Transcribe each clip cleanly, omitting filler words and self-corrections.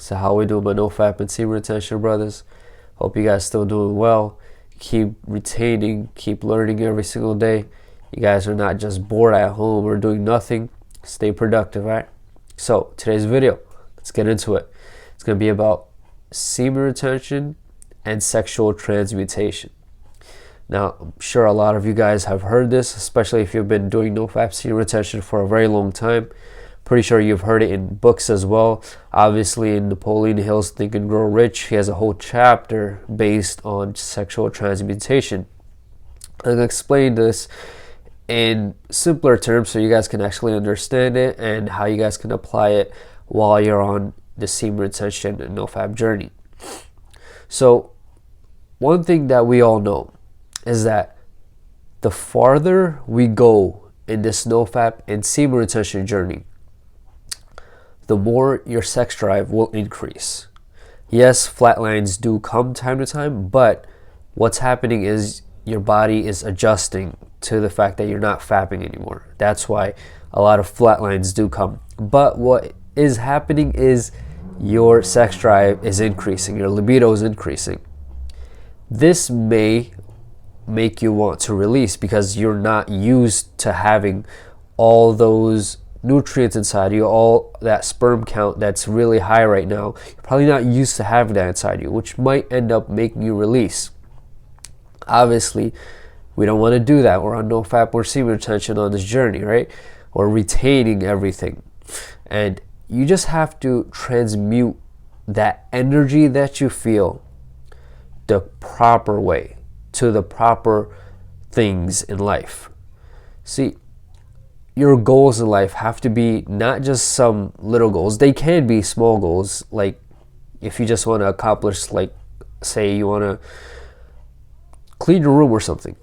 So how we doing, my no-fap and semen retention brothers? Hope you guys still doing well. Keep retaining, keep learning every single day. You guys are not just bored at home or doing nothing. Stay productive, right? So today's video, let's get into it. It's going to be about semen retention and sexual transmutation. Now, I'm sure a lot of you guys have heard this, especially if you've been doing no-fap semen retention for a very long time. Pretty sure you've heard it in books as well. Obviously, in Napoleon Hill's Think and Grow Rich, he has a whole chapter based on sexual transmutation. I'm going to explain this in simpler terms so you guys can actually understand it and how you guys can apply it while you're on the semen retention and no-fap journey. So, one thing that we all know is that the farther we go in this no-fap and semen retention journey, the more your sex drive will increase. Yes, flatlines do come time to time, but what's happening is your body is adjusting to the fact that you're not fapping anymore. That's why a lot of flatlines do come. But what is happening is your sex drive is increasing, your libido is increasing. This may make you want to release because you're not used to having all those nutrients inside you, all that sperm count that's really high right now. You're probably not used to having that inside you, which might end up making you release. Obviously, we don't want to do that. We're on no-fap or semen retention on this journey, right? Or retaining everything. And you just have to transmute that energy that you feel the proper way to the proper things in life. See, your goals in life have to be not just some little goals. They can be small goals, like if you just want to accomplish, like say you want to clean your room or something.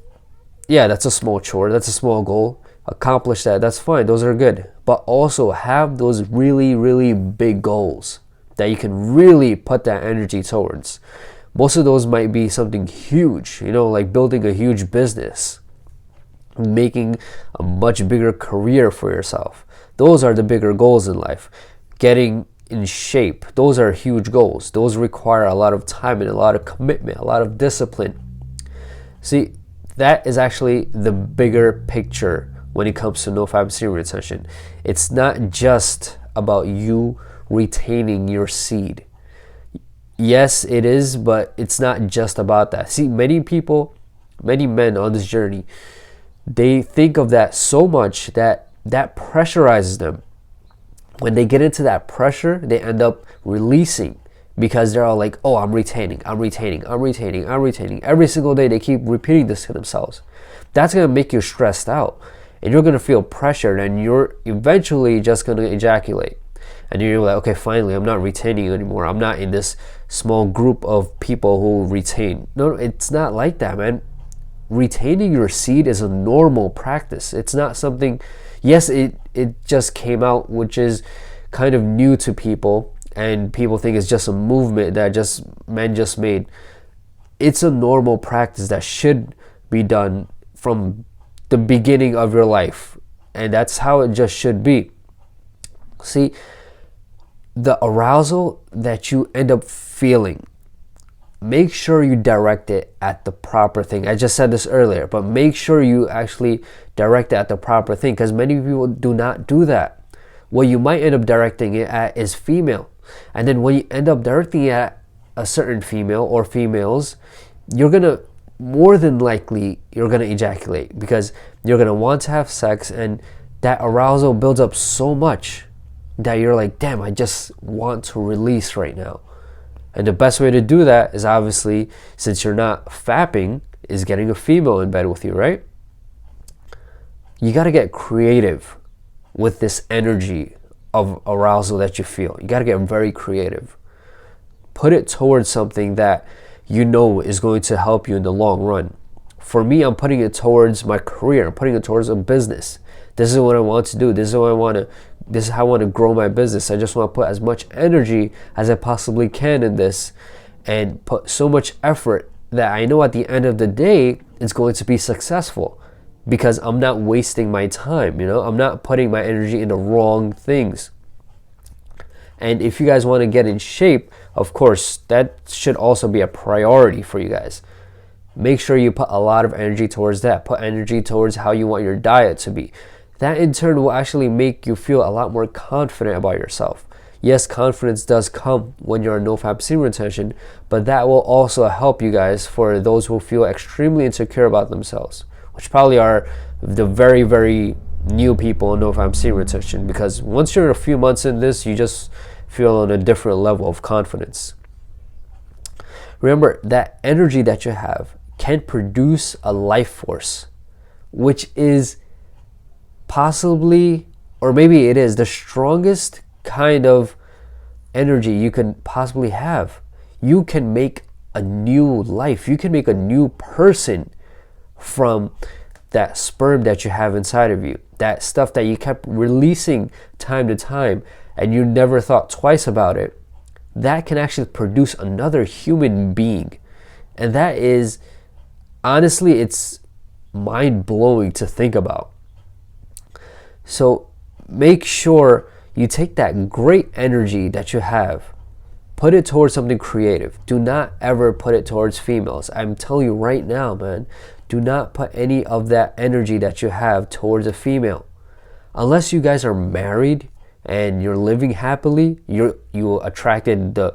Yeah, that's a small chore, that's a small goal. Accomplish that, that's fine, those are good. But also have those really, really big goals that you can really put that energy towards. Most of those might be something huge, you know, like building a huge business, making a much bigger career for yourself. Those are the bigger goals in life. Getting in shape, those are huge goals. Those require a lot of time and a lot of commitment, a lot of discipline. See, that is actually the bigger picture when it comes to no-fap semen retention. It's not just about you retaining your seed. Yes, it is, but it's not just about that. See, many people, many men on this journey, they think of that so much that pressurizes them. When they get into that pressure, they end up releasing because they're all like, oh, I'm retaining. Every single day they keep repeating this to themselves. That's going to make you stressed out and you're going to feel pressured and you're eventually just going to ejaculate. And you're like, okay, finally, I'm not retaining anymore. I'm not in this small group of people who retain. No, it's not like that, man. Retaining your seed is a normal practice. It's not something, yes, it just came out, which is kind of new to people, and people think it's just a movement that men just made. It's a normal practice that should be done from the beginning of your life, and that's how it just should be. See, the arousal that you end up feeling, make sure you direct it at the proper thing. I just said this earlier, but make sure you actually direct it at the proper thing, because many people do not do that. What you might end up directing it at is female. And then when you end up directing it at a certain female or females, you're going to, more than likely, you're going to ejaculate because you're going to want to have sex, and that arousal builds up so much that you're like, damn, I just want to release right now. And the best way to do that is obviously, since you're not fapping, is getting a female in bed with you, right? You got to get creative with this energy of arousal that you feel. You got to get very creative. Put it towards something that you know is going to help you in the long run. For me, I'm putting it towards my career. I'm putting it towards a business. This is what I want to do. This is how I want to grow my business. I just want to put as much energy as I possibly can in this and put so much effort that I know at the end of the day it's going to be successful because I'm not wasting my time, you know? I'm not putting my energy in the wrong things. And if you guys want to get in shape, of course, that should also be a priority for you guys. Make sure you put a lot of energy towards that. Put energy towards how you want your diet to be. That in turn will actually make you feel a lot more confident about yourself. Yes, confidence does come when you're on no-fap semen retention, but that will also help you guys for those who feel extremely insecure about themselves, which probably are the very, very new people in no-fap semen retention, because once you're a few months in this, you just feel on a different level of confidence. Remember, that energy that you have can produce a life force, which is possibly, or maybe it is, the strongest kind of energy you can possibly have. You can make a new life. You can make a new person from that sperm that you have inside of you. That stuff that you kept releasing time to time and you never thought twice about it. That can actually produce another human being. And that is, honestly, it's mind-blowing to think about. So make sure you take that great energy that you have, put it towards something creative. Do not ever put it towards females. I'm telling you right now, man, do not put any of that energy that you have towards a female. Unless you guys are married and you're living happily, you attracted the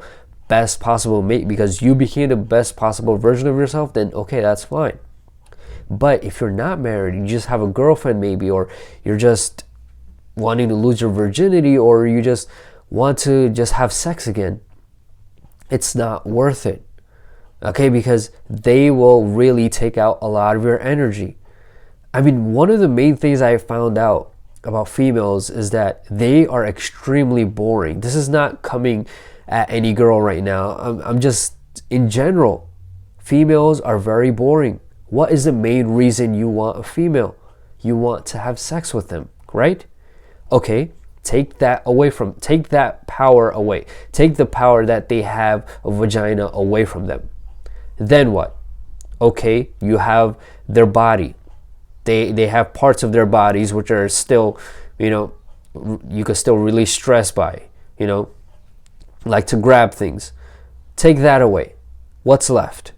best possible mate because you became the best possible version of yourself, then okay, that's fine. But if you're not married, you just have a girlfriend maybe, or you're just wanting to lose your virginity, or you just want to just have sex again, it's not worth it. Okay, because they will really take out a lot of your energy. I mean, one of the main things I found out about females is that they are extremely boring. This is not coming at any girl right now. I'm just, in general, females are very boring. What is the main reason you want a female? You want to have sex with them, right? Okay, take that power away. Take the power that they have a vagina away from them. Then what? Okay, you have their body. They have parts of their bodies which are still, you can still release stress by, like to grab things. Take that away. What's left?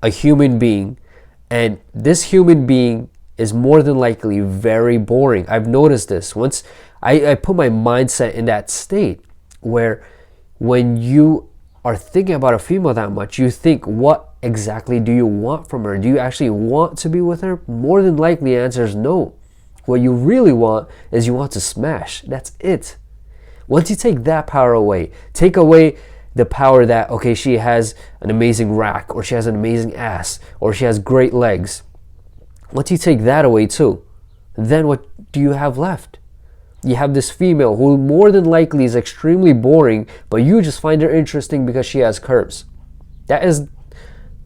A human being. And this human being is more than likely very boring. I've noticed this. Once I put my mindset in that state where when you are thinking about a female that much, you think, what exactly do you want from her? Do you actually want to be with her? More than likely the answer is no. What you really want is you want to smash. That's it. Once you take that power away, take away the power that, okay, she has an amazing rack, or she has an amazing ass, or she has great legs. Once you take that away too, then what do you have left? You have this female who more than likely is extremely boring, but you just find her interesting because she has curves. That is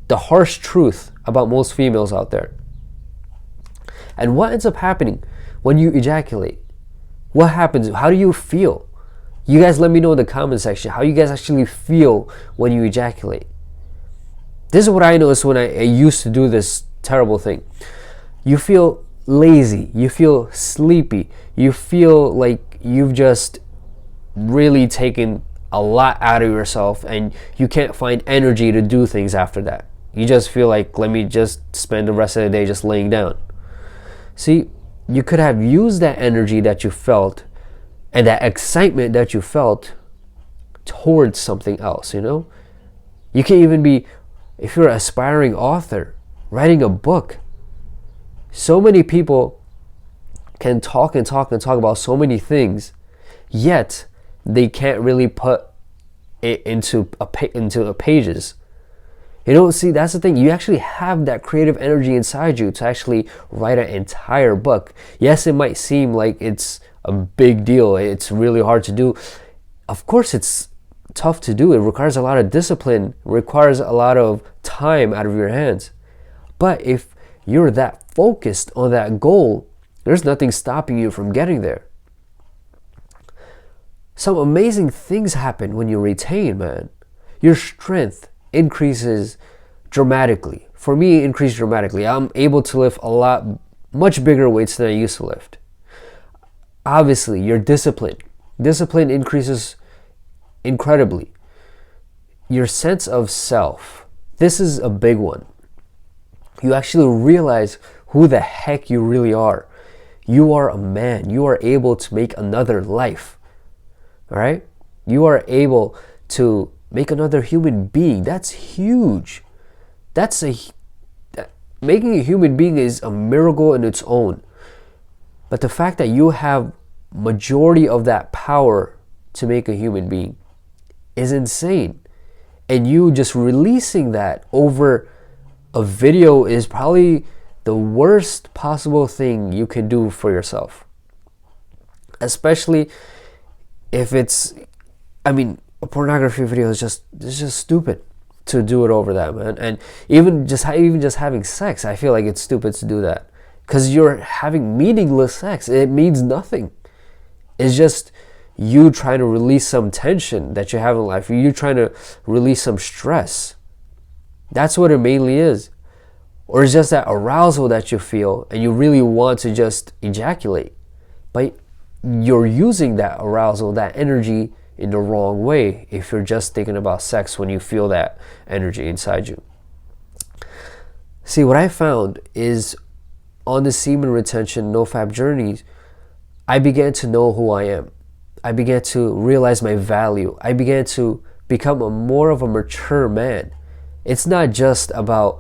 the harsh truth about most females out there. And what ends up happening when you ejaculate? What happens? How do you feel? You guys let me know in the comment section how you guys actually feel when you ejaculate. This is what I noticed when I used to do this terrible thing. You feel lazy, you feel sleepy, you feel like you've just really taken a lot out of yourself and you can't find energy to do things after that. You just feel like, let me just spend the rest of the day just laying down. See, you could have used that energy that you felt and that excitement that you felt towards something else, You can even be, if you're an aspiring author, writing a book. So many people can talk and talk and talk about so many things, yet they can't really put it into pages. See, that's the thing. You actually have that creative energy inside you to actually write an entire book. Yes, it might seem like it's a big deal. It's really hard to do. Of course, it's tough to do. It requires a lot of discipline. It requires a lot of time out of your hands. But if you're that focused on that goal, there's nothing stopping you from getting there. Some amazing things happen when you retain, man. Your strength increases dramatically. For me, it increased dramatically. I'm able to lift much bigger weights than I used to lift. Obviously, your discipline increases incredibly. Your sense of self. This is a big one. You actually realize who the heck you really are. You are a man. You are able to make another life. All right? You are able to make another human being. That's huge. Making a human being is a miracle in its own. But the fact that you have majority of that power to make a human being is insane. And you just releasing that over a video is probably the worst possible thing you can do for yourself. Especially if it's, I mean, a pornography video is just stupid to do it over that, man. And even just having sex, I feel like it's stupid to do that, because you're having meaningless sex. It means nothing. It's just you trying to release some tension that you have in life. You trying to release some stress. That's what it mainly is. Or it's just that arousal that you feel and you really want to just ejaculate. But you're using that arousal, that energy, in the wrong way if you're just thinking about sex when you feel that energy inside you. See, what I found is on the semen retention nofap journeys, I began to know who I am. I began to realize my value. I began to become more of a mature man. It's not just about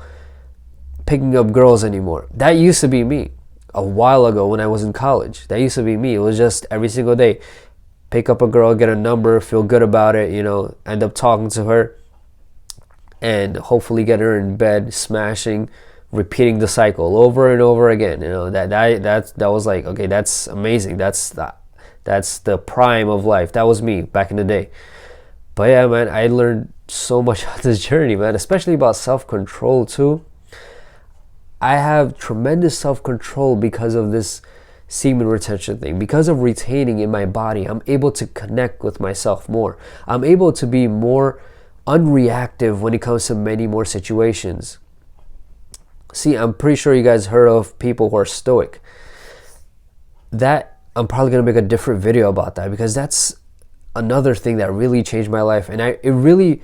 picking up girls anymore. That used to be me a while ago when I was in college. That used to be me. It was just every single day, pick up a girl, get a number, feel good about it, end up talking to her, and hopefully get her in bed, smashing, repeating the cycle over and over again. That was like, okay, that's amazing. That's the prime of life. That was me back in the day. But yeah, man, I learned so much on this journey, man, especially about self-control too. I have tremendous self-control because of this semen retention thing. Because of retaining in my body, I'm able to connect with myself more. I'm able to be more unreactive when it comes to many more situations. See, I'm pretty sure you guys heard of people who are stoic. That, I'm probably going to make a different video about that, because that's another thing that really changed my life. And it really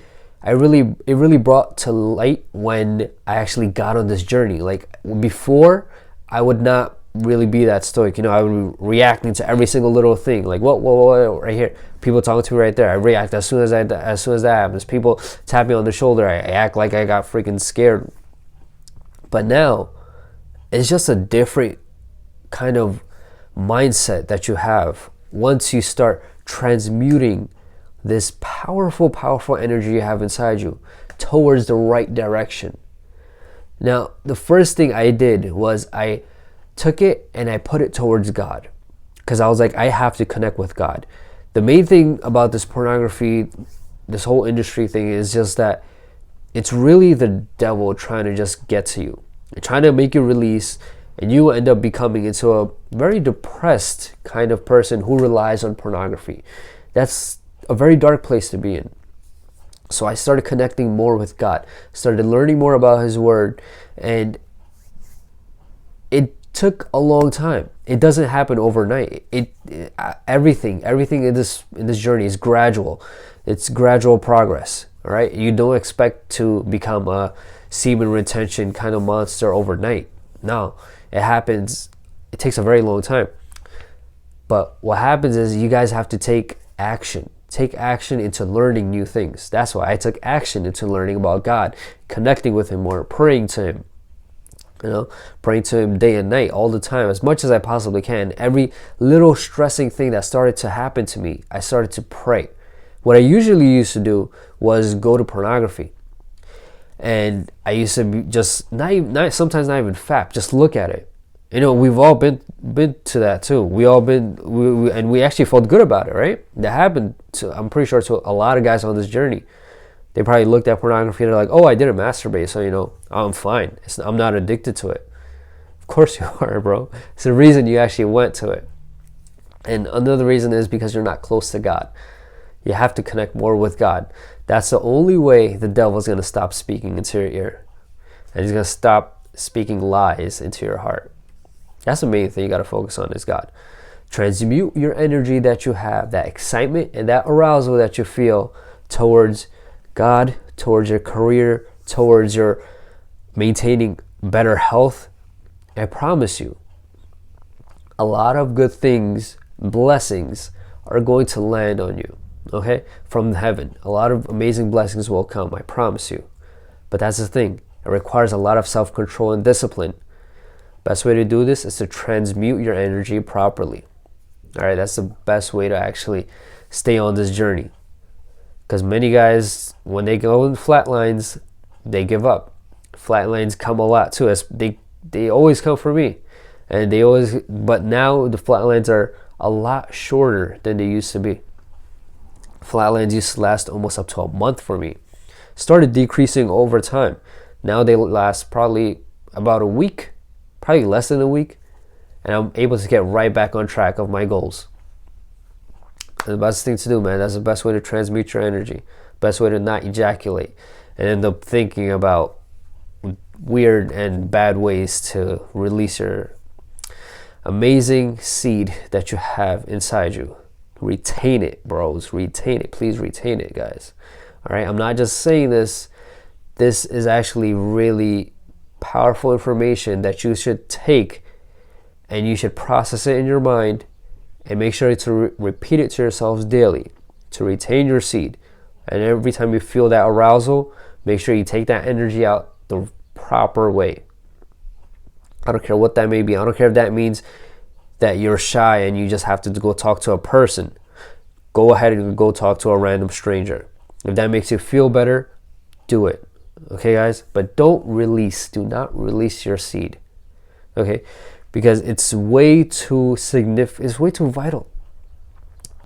brought to light when I actually got on this journey. Like before, I would not really be that stoic. I would be reacting to every single little thing. Like what, right here, people talking to me right there, I react as soon as that happens. People tap me on the shoulder, I act like I got freaking scared. But now it's just a different kind of mindset that you have once you start transmuting this powerful energy you have inside you towards the right direction. Now, the first thing I did was I took it and I put it towards God, because I was like, I have to connect with God. The main thing about this pornography, this whole industry thing, is just that it's really the devil trying to just get to you. They're trying to make you release, and you end up becoming into a very depressed kind of person who relies on pornography. That's a very dark place to be in. So I started connecting more with God, started learning more about His Word, and it took a long time. It doesn't happen overnight. Everything in this journey is gradual. It's gradual progress. All right, you don't expect to become a semen retention kind of monster overnight. No, it happens. It takes a very long time. But what happens is you guys have to take action. Take action into learning new things. That's why I took action into learning about God, connecting with Him more, praying to Him. Praying to Him day and night, all the time, as much as I possibly can. Every little stressing thing that started to happen to me, I started to pray. What I usually used to do was go to pornography. And I used to be just, sometimes not even fap, just look at it. We've all been to that too. And we actually felt good about it, right? That happened to, I'm pretty sure, to a lot of guys on this journey. They probably looked at pornography and they're like, oh, I didn't masturbate, so I'm fine. I'm not addicted to it. Of course you are, bro. It's the reason you actually went to it. And another reason is because you're not close to God. You have to connect more with God. That's the only way the devil's going to stop speaking into your ear. And he's going to stop speaking lies into your heart. That's the main thing you got to focus on, is God. Transmute your energy that you have, that excitement and that arousal that you feel towards God, towards your career, towards your maintaining better health. I promise you, a lot of good things, blessings are going to land on you, okay? From heaven. A lot of amazing blessings will come, I promise you. But that's the thing. It requires a lot of self-control and discipline. Best way to do this is to transmute your energy properly. All right, that's the best way to actually stay on this journey. Because many guys, when they go in flatlines, they give up. Flatlines come a lot too. They always come for me. And but now the flatlines are a lot shorter than they used to be. Flatlines used to last almost up to a month for me. Started decreasing over time. Now they last probably about a week, probably less than a week. And I'm able to get right back on track of my goals. And the best thing to do, man, that's the best way to transmute your energy. Best way to not ejaculate and end up thinking about weird and bad ways to release your amazing seed that you have inside you. Retain it, bros. Retain it. Please retain it, guys. All right. I'm not just saying this. This is actually really powerful information that you should take and you should process it in your mind and make sure to repeat it to yourselves daily to retain your seed. And every time you feel that arousal, make sure you take that energy out the proper way. I don't care what that may be. I don't care if that means that you're shy and you just have to go talk to a person. Go ahead and go talk to a random stranger. If that makes you feel better, do it. Okay, guys? But do not release your seed. Okay? Because it's way too significant, it's way too vital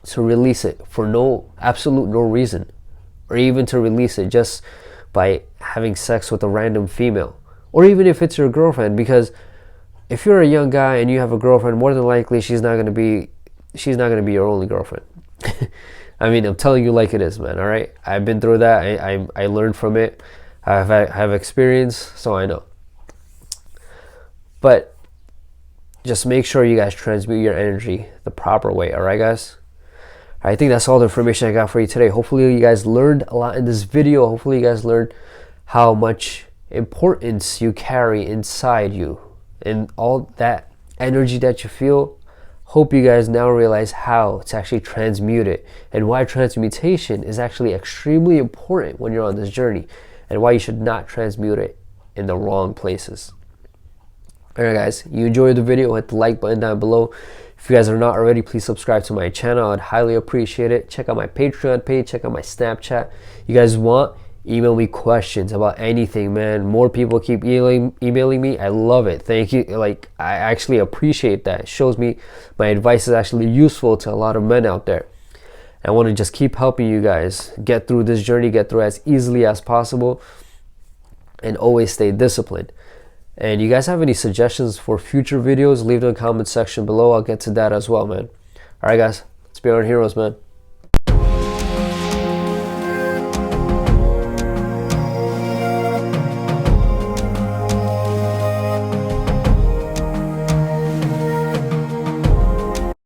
to release it for no reason, or even to release it just by having sex with a random female, or even if it's your girlfriend. Because if you're a young guy and you have a girlfriend, more than likely she's not gonna be your only girlfriend. I mean, I'm telling you like it is, man. All right, I've been through that. I learned from it. I have experience, so I know. But just make sure you guys transmute your energy the proper way. All right, guys? I think that's all the information I got for you today. Hopefully you guys learned a lot in this video. Hopefully you guys learned how much importance you carry inside you and all that energy that you feel. Hope you guys now realize how to actually transmute it and why transmutation is actually extremely important when you're on this journey, and why you should not transmute it in the wrong places. Alright guys, you enjoyed the video, hit the like button down below. If you guys are not already, please subscribe to my channel. I'd highly appreciate it. Check out my Patreon page, check out my Snapchat. You guys want, email me questions about anything, man. More people keep emailing me. I love it. Thank you. Like, I actually appreciate that. It shows me my advice is actually useful to a lot of men out there. I want to just keep helping you guys get through this journey, get through as easily as possible, and always stay disciplined. And you guys have any suggestions for future videos, leave them in the comment section below. I'll get to that as well, man. All right, guys, let's be our heroes, man.